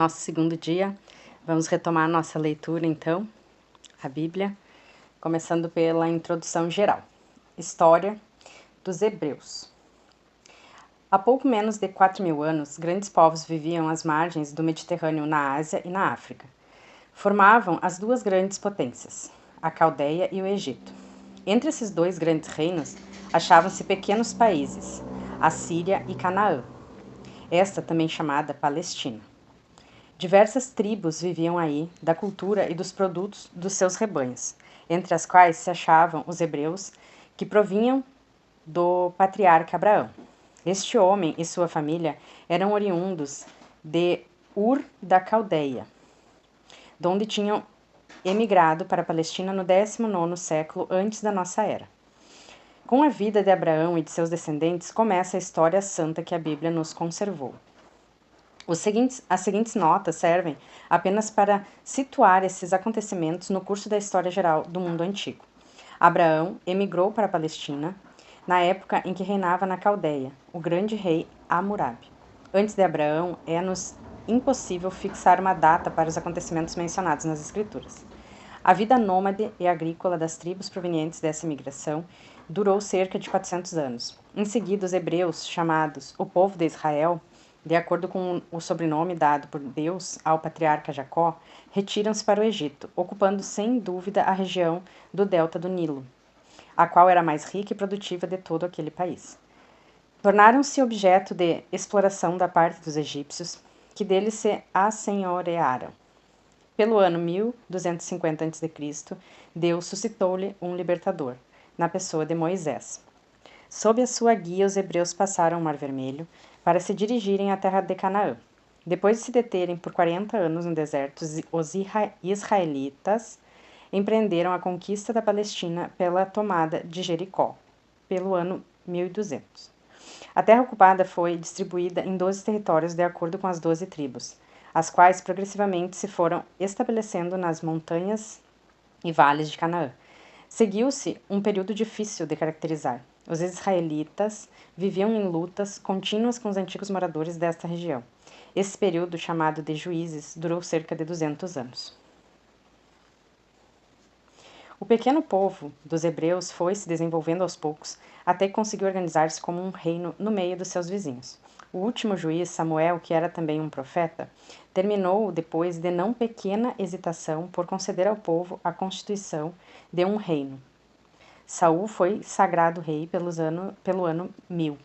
Nosso segundo dia, vamos retomar nossa leitura, então, a Bíblia, começando pela introdução geral. História dos Hebreus. Há pouco menos de 4.000 anos, grandes povos viviam às margens do Mediterrâneo na Ásia e na África. Formavam as duas grandes potências, a Caldeia e o Egito. Entre esses dois grandes reinos, achavam-se pequenos países, a Síria e Canaã, esta também chamada Palestina. Diversas tribos viviam aí, da cultura e dos produtos dos seus rebanhos, entre as quais se achavam os hebreus, que provinham do patriarca Abraão. Este homem e sua família eram oriundos de Ur da Caldeia, donde tinham emigrado para a Palestina no 19º século antes da nossa era. Com a vida de Abraão e de seus descendentes começa a história santa que a Bíblia nos conservou. As seguintes notas servem apenas para situar esses acontecimentos no curso da história geral do mundo antigo. Abraão emigrou para a Palestina na época em que reinava na Caldeia, o grande rei Hammurabi. Antes de Abraão, é-nos impossível fixar uma data para os acontecimentos mencionados nas Escrituras. A vida nômade e agrícola das tribos provenientes dessa imigração durou cerca de 400 anos. Em seguida, os hebreus, chamados o povo de Israel, de acordo com o sobrenome dado por Deus ao patriarca Jacó, retiram-se para o Egito, ocupando sem dúvida a região do delta do Nilo, a qual era a mais rica e produtiva de todo aquele país. Tornaram-se objeto de exploração da parte dos egípcios, que deles se assenhorearam. Pelo ano 1250 a.C., Deus suscitou-lhe um libertador, na pessoa de Moisés. Sob a sua guia, os hebreus passaram o Mar Vermelho para se dirigirem à terra de Canaã. Depois de se deterem por 40 anos no deserto, os israelitas empreenderam a conquista da Palestina pela tomada de Jericó, pelo ano 1200. A terra ocupada foi distribuída em 12 territórios de acordo com as 12 tribos, as quais progressivamente se foram estabelecendo nas montanhas e vales de Canaã. Seguiu-se um período difícil de caracterizar. Os israelitas viviam em lutas contínuas com os antigos moradores desta região. Esse período, chamado de Juízes, durou cerca de 200 anos. O pequeno povo dos hebreus foi se desenvolvendo aos poucos, até que conseguiu organizar-se como um reino no meio dos seus vizinhos. O último juiz, Samuel, que era também um profeta, terminou depois de não pequena hesitação por conceder ao povo a constituição de um reino. Saul foi sagrado rei pelo ano 1000.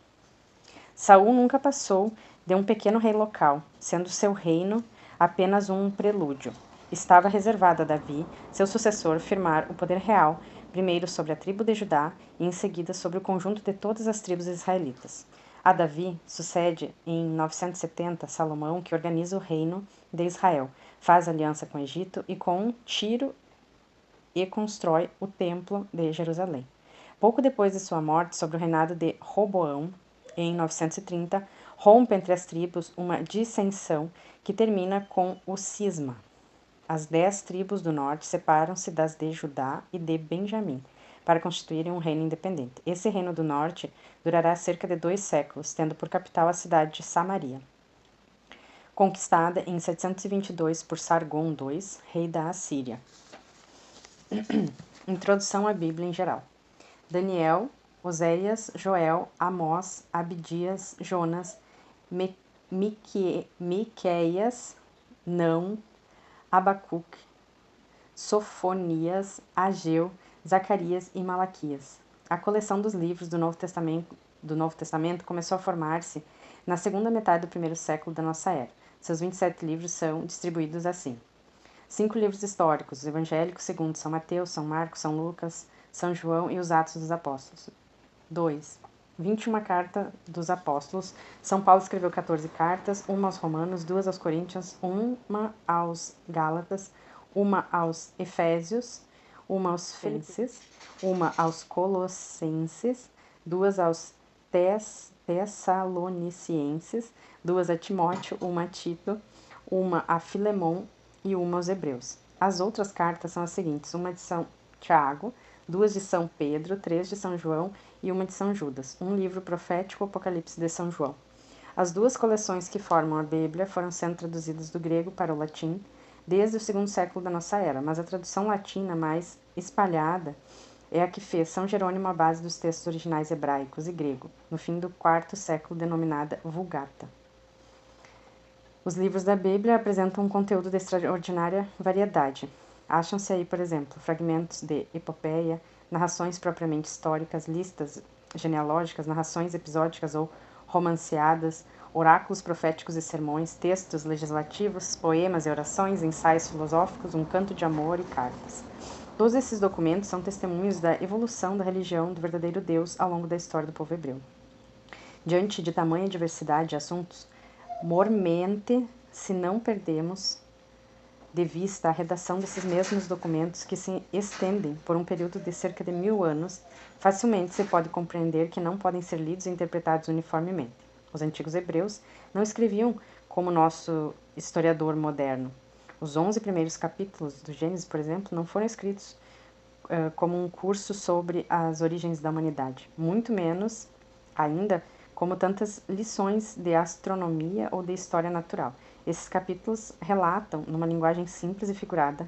Saul nunca passou de um pequeno rei local, sendo seu reino apenas um prelúdio. Estava reservado a Davi, seu sucessor, firmar o poder real, primeiro sobre a tribo de Judá e em seguida sobre o conjunto de todas as tribos israelitas. A Davi sucede em 970 Salomão, que organiza o reino de Israel, faz aliança com o Egito e com Tiro e constrói o Templo de Jerusalém. Pouco depois de sua morte, sobre o reinado de Roboão, em 930, rompe entre as tribos uma dissensão que termina com o cisma. As 10 tribos do norte separam-se das de Judá e de Benjamim, para constituírem um reino independente. Esse reino do norte durará cerca de 2 séculos, tendo por capital a cidade de Samaria, conquistada em 722 por Sargon II, rei da Assíria. Introdução à Bíblia em geral. Daniel, Oséias, Joel, Amós, Abdias, Jonas, Miqueias, Não, Abacuque, Sofonias, Ageu, Zacarias e Malaquias. A coleção dos livros do Novo Testamento começou a formar-se na segunda metade do primeiro século da nossa era. Seus 27 livros são distribuídos assim: 5 livros históricos, os evangélicos segundo São Mateus, São Marcos, São Lucas, São João e os Atos dos Apóstolos. 2. 21 cartas dos apóstolos. São Paulo escreveu 14 cartas, uma aos Romanos, 2 aos Coríntios, uma aos Gálatas, uma aos Efésios, uma aos Filipenses, uma aos Colossenses, 2 aos Tessalonicenses, 2 a Timóteo, uma a Tito, uma a Filemon e uma aos Hebreus. As outras cartas são as seguintes: uma de São Tiago, 2 de São Pedro, 3 de São João e uma de São Judas, um livro profético, o Apocalipse de São João. As duas coleções que formam a Bíblia foram sendo traduzidas do grego para o latim desde o segundo século da nossa era, mas a tradução latina mais espalhada é a que fez São Jerônimo à base dos textos originais hebraicos e grego, no fim do quarto século, denominada Vulgata. Os livros da Bíblia apresentam um conteúdo de extraordinária variedade. Acham-se aí, por exemplo, fragmentos de epopeia, narrações propriamente históricas, listas genealógicas, narrações episódicas ou romanceadas, oráculos proféticos e sermões, textos legislativos, poemas e orações, ensaios filosóficos, um canto de amor e cartas. Todos esses documentos são testemunhos da evolução da religião do verdadeiro Deus ao longo da história do povo hebreu. Diante de tamanha diversidade de assuntos, mormente se não perdemos de vista a redação desses mesmos documentos que se estendem por um período de cerca de 1000 anos, facilmente se pode compreender que não podem ser lidos e interpretados uniformemente. Os antigos hebreus não escreviam como nosso historiador moderno. Os 11 primeiros capítulos do Gênesis, por exemplo, não foram escritos como um curso sobre as origens da humanidade, muito menos ainda como tantas lições de astronomia ou de história natural. Esses capítulos relatam, numa linguagem simples e figurada,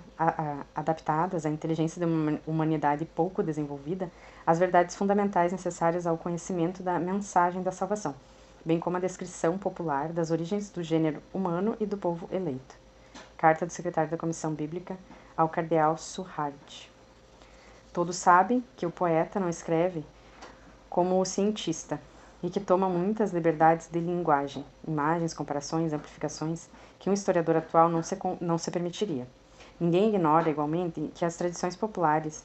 adaptadas à inteligência de uma humanidade pouco desenvolvida, as verdades fundamentais necessárias ao conhecimento da mensagem da salvação, bem como a descrição popular das origens do gênero humano e do povo eleito. Carta do secretário da Comissão Bíblica ao cardeal Suhard. Todos sabem que o poeta não escreve como o cientista e que toma muitas liberdades de linguagem, imagens, comparações, amplificações que um historiador atual não se permitiria. Ninguém ignora, igualmente, que as tradições populares,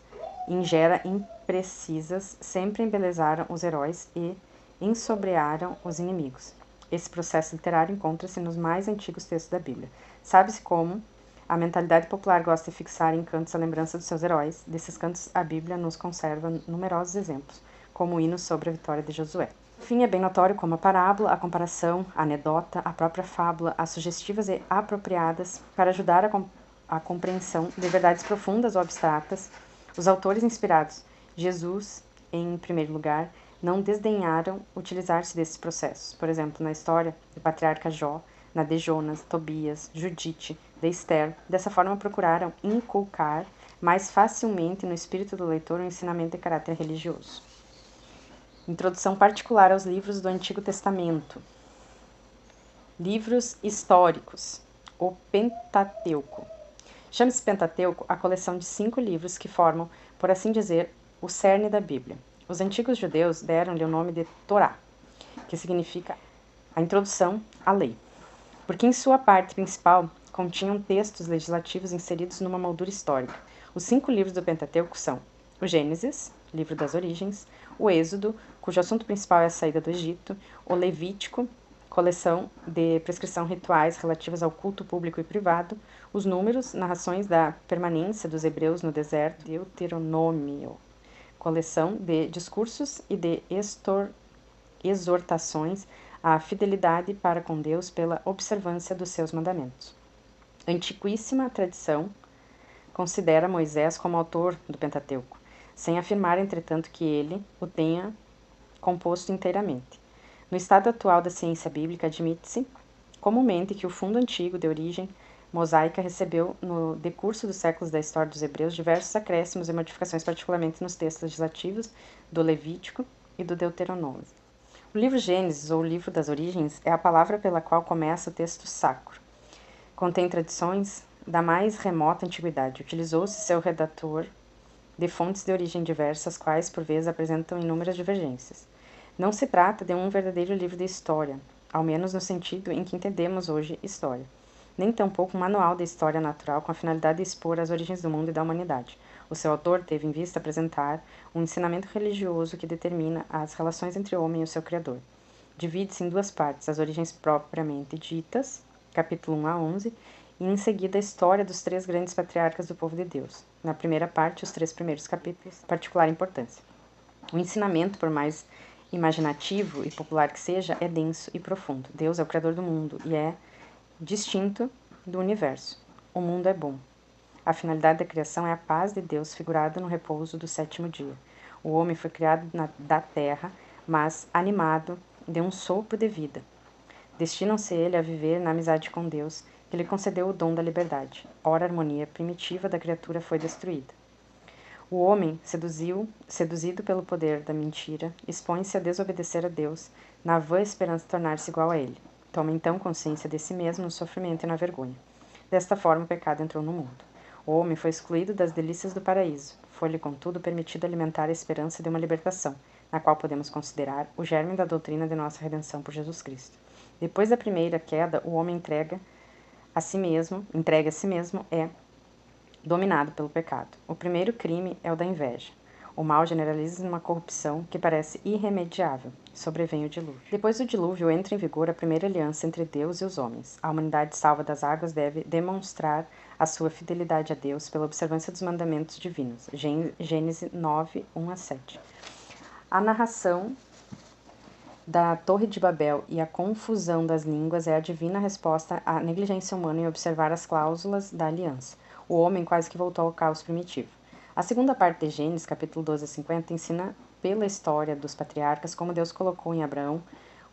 em gera imprecisas, sempre embelezaram os heróis e ensobrearam os inimigos. Esse processo literário encontra-se nos mais antigos textos da Bíblia. Sabe-se como a mentalidade popular gosta de fixar em cantos a lembrança dos seus heróis. Desses cantos, a Bíblia nos conserva numerosos exemplos, como o hino sobre a vitória de Josué. Por fim, é bem notório como a parábola, a comparação, a anedota, a própria fábula, as sugestivas e apropriadas para ajudar a compreensão de verdades profundas ou abstratas, os autores inspirados, Jesus, em primeiro lugar, não desdenharam utilizar-se desses processos. Por exemplo, na história do patriarca Jó, na de Jonas, Tobias, Judite, de Esther. Dessa forma, procuraram inculcar mais facilmente no espírito do leitor um ensinamento de caráter religioso. Introdução particular aos livros do Antigo Testamento. Livros históricos. O Pentateuco. Chama-se Pentateuco a coleção de 5 livros que formam, por assim dizer, o cerne da Bíblia. Os antigos judeus deram-lhe o nome de Torá, que significa a introdução à lei, porque em sua parte principal continham textos legislativos inseridos numa moldura histórica. Os 5 livros do Pentateuco são o Gênesis, livro das origens, o Êxodo, cujo assunto principal é a saída do Egito, o Levítico, coleção de prescrição rituais relativas ao culto público e privado, os Números, narrações da permanência dos hebreus no deserto, Deuteronômio, coleção de discursos e de exortações à fidelidade para com Deus pela observância dos seus mandamentos. A antiquíssima tradição considera Moisés como autor do Pentateuco, sem afirmar, entretanto, que ele o tenha composto inteiramente. No estado atual da ciência bíblica, admite-se comumente que o fundo antigo de origem mosaica recebeu, no decurso dos séculos da história dos hebreus, diversos acréscimos e modificações, particularmente nos textos legislativos do Levítico e do Deuteronômio. O livro Gênesis, ou livro das origens, é a palavra pela qual começa o texto sacro. Contém tradições da mais remota antiguidade. Utilizou-se seu redator de fontes de origem diversas, quais, por vezes, apresentam inúmeras divergências. Não se trata de um verdadeiro livro de história, ao menos no sentido em que entendemos hoje história, nem tampouco um manual de história natural com a finalidade de expor as origens do mundo e da humanidade. O seu autor teve em vista apresentar um ensinamento religioso que determina as relações entre o homem e o seu Criador. Divide-se em 2 partes, as origens propriamente ditas, capítulo 1 a 11, e em seguida a história dos 3 grandes patriarcas do povo de Deus. Na primeira parte, os 3 primeiros capítulos, de particular importância. O ensinamento, por mais imaginativo e popular que seja, é denso e profundo. Deus é o Criador do mundo e é distinto do universo. O mundo é bom. A finalidade da criação é a paz de Deus figurada no repouso do 7º dia. O homem foi criado da terra, mas animado de um sopro de vida. Destinam-se ele a viver na amizade com Deus, que lhe concedeu o dom da liberdade. Ora, a harmonia primitiva da criatura foi destruída. O homem, seduzido pelo poder da mentira, expõe-se a desobedecer a Deus, na vã esperança de tornar-se igual a ele. Toma então consciência de si mesmo no sofrimento e na vergonha. Desta forma, o pecado entrou no mundo. O homem foi excluído das delícias do paraíso. Foi-lhe, contudo, permitido alimentar a esperança de uma libertação, na qual podemos considerar o germe da doutrina de nossa redenção por Jesus Cristo. Depois da primeira queda, o homem entregue a si mesmo, é dominado pelo pecado. O primeiro crime é o da inveja. O mal generaliza numa corrupção que parece irremediável. Sobrevém o dilúvio. Depois do dilúvio entra em vigor a primeira aliança entre Deus e os homens. A humanidade salva das águas deve demonstrar a sua fidelidade a Deus pela observância dos mandamentos divinos. Gênesis 9, 1 a 7. A narração da Torre de Babel e a confusão das línguas é a divina resposta à negligência humana em observar as cláusulas da aliança. O homem quase que voltou ao caos primitivo. A segunda parte de Gênesis, capítulo 12 a 50, ensina pela história dos patriarcas como Deus colocou em Abraão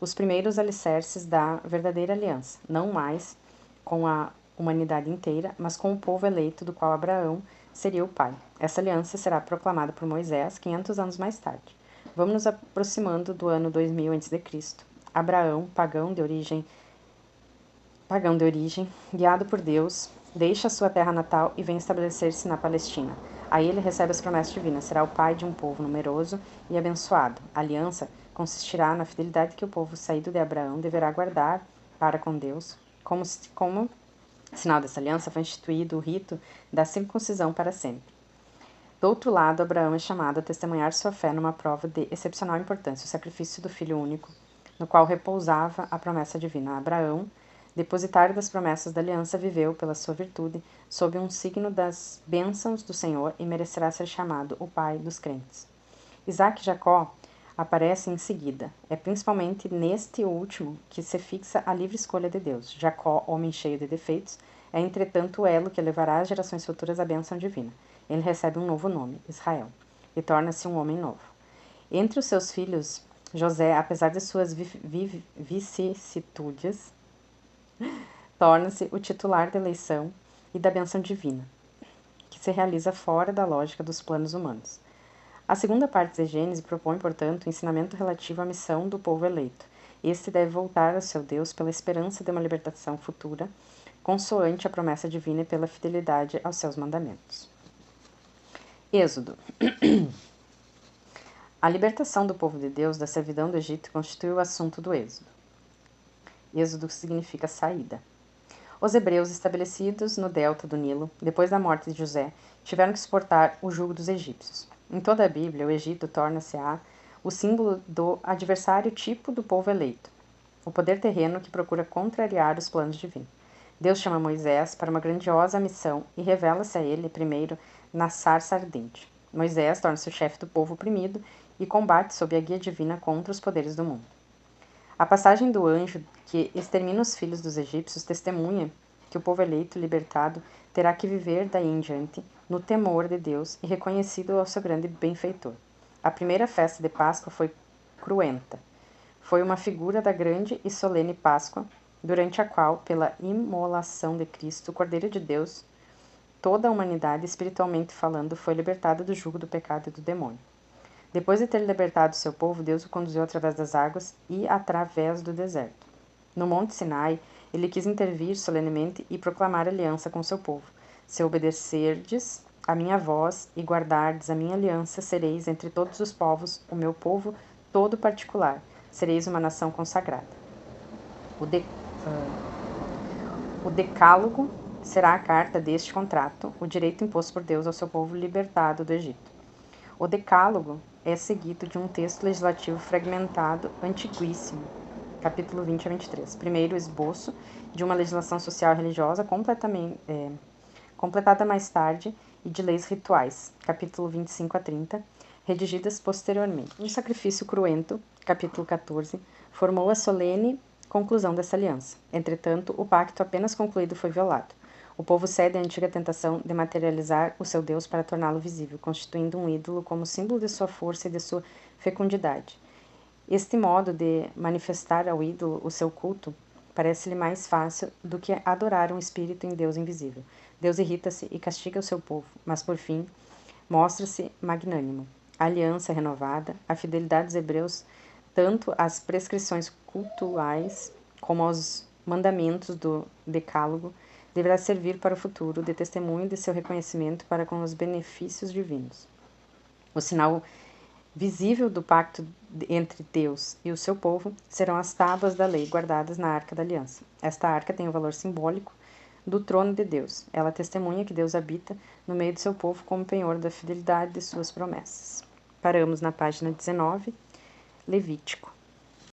os primeiros alicerces da verdadeira aliança, não mais com a humanidade inteira, mas com o povo eleito do qual Abraão seria o pai. Essa aliança será proclamada por Moisés 500 anos mais tarde. Vamos nos aproximando do ano 2000 a.C. Abraão, pagão de origem, guiado por Deus, deixa sua terra natal e vem estabelecer-se na Palestina. Aí ele recebe as promessas divinas, será o pai de um povo numeroso e abençoado. A aliança consistirá na fidelidade que o povo saído de Abraão deverá guardar para com Deus. Como sinal dessa aliança foi instituído o rito da circuncisão para sempre. Do outro lado, Abraão é chamado a testemunhar sua fé numa prova de excepcional importância, o sacrifício do Filho único, no qual repousava a promessa divina. Abraão, depositário das promessas da aliança, viveu, pela sua virtude, sob um signo das bênçãos do Senhor e merecerá ser chamado o pai dos crentes. Isaac e Jacó aparecem em seguida. É principalmente neste último que se fixa a livre escolha de Deus. Jacó, homem cheio de defeitos, é entretanto o elo que levará às gerações futuras a bênção divina. Ele recebe um novo nome, Israel, e torna-se um homem novo. Entre os seus filhos, José, apesar de suas vicissitudes, torna-se o titular da eleição e da bênção divina, que se realiza fora da lógica dos planos humanos. A segunda parte de Gênesis propõe, portanto, o ensinamento relativo à missão do povo eleito. Este deve voltar ao seu Deus pela esperança de uma libertação futura, consoante a promessa divina e pela fidelidade aos seus mandamentos. Êxodo. A libertação do povo de Deus da servidão do Egito constitui o assunto do Êxodo. Êxodo significa saída. Os hebreus estabelecidos no delta do Nilo, depois da morte de José, tiveram que suportar o jugo dos egípcios. Em toda a Bíblia, o Egito torna-se o símbolo do adversário tipo do povo eleito, o poder terreno que procura contrariar os planos divinos. Deus chama Moisés para uma grandiosa missão e revela-se a ele primeiro na sarça ardente. Moisés torna-se o chefe do povo oprimido e combate sob a guia divina contra os poderes do mundo. A passagem do anjo que extermina os filhos dos egípcios testemunha que o povo eleito libertado terá que viver daí em diante no temor de Deus e reconhecido ao seu grande benfeitor. A primeira festa de Páscoa foi cruenta. Foi uma figura da grande e solene Páscoa, durante a qual, pela imolação de Cristo, o Cordeiro de Deus, toda a humanidade, espiritualmente falando, foi libertada do jugo do pecado e do demônio. Depois de ter libertado seu povo, Deus o conduziu através das águas e através do deserto. No Monte Sinai, ele quis intervir solenemente e proclamar aliança com seu povo. Se obedecerdes a minha voz e guardardes a minha aliança, sereis entre todos os povos o meu povo todo particular. Sereis uma nação consagrada. O decálogo será a carta deste contrato, o direito imposto por Deus ao seu povo libertado do Egito. O decálogo é seguido de um texto legislativo fragmentado, antiguíssimo, capítulo 20 a 23. Primeiro, esboço de uma legislação social e religiosa completada mais tarde, e de leis rituais, capítulo 25 a 30, redigidas posteriormente. Um sacrifício cruento, capítulo 14, formou a solene conclusão dessa aliança. Entretanto, o pacto apenas concluído foi violado. O povo cede à antiga tentação de materializar o seu Deus para torná-lo visível, constituindo um ídolo como símbolo de sua força e de sua fecundidade. Este modo de manifestar ao ídolo o seu culto parece-lhe mais fácil do que adorar um espírito em Deus invisível. Deus irrita-se e castiga o seu povo, mas por fim mostra-se magnânimo. A aliança renovada, a fidelidade dos hebreus, tanto às prescrições cultuais como aos mandamentos do Decálogo, deverá servir para o futuro de testemunho de seu reconhecimento para com os benefícios divinos. O sinal visível do pacto entre Deus e o seu povo serão as tábuas da lei guardadas na Arca da Aliança. Esta arca tem o valor simbólico do trono de Deus. Ela testemunha que Deus habita no meio do seu povo como penhor da fidelidade de suas promessas. Paramos na página 19, Levítico.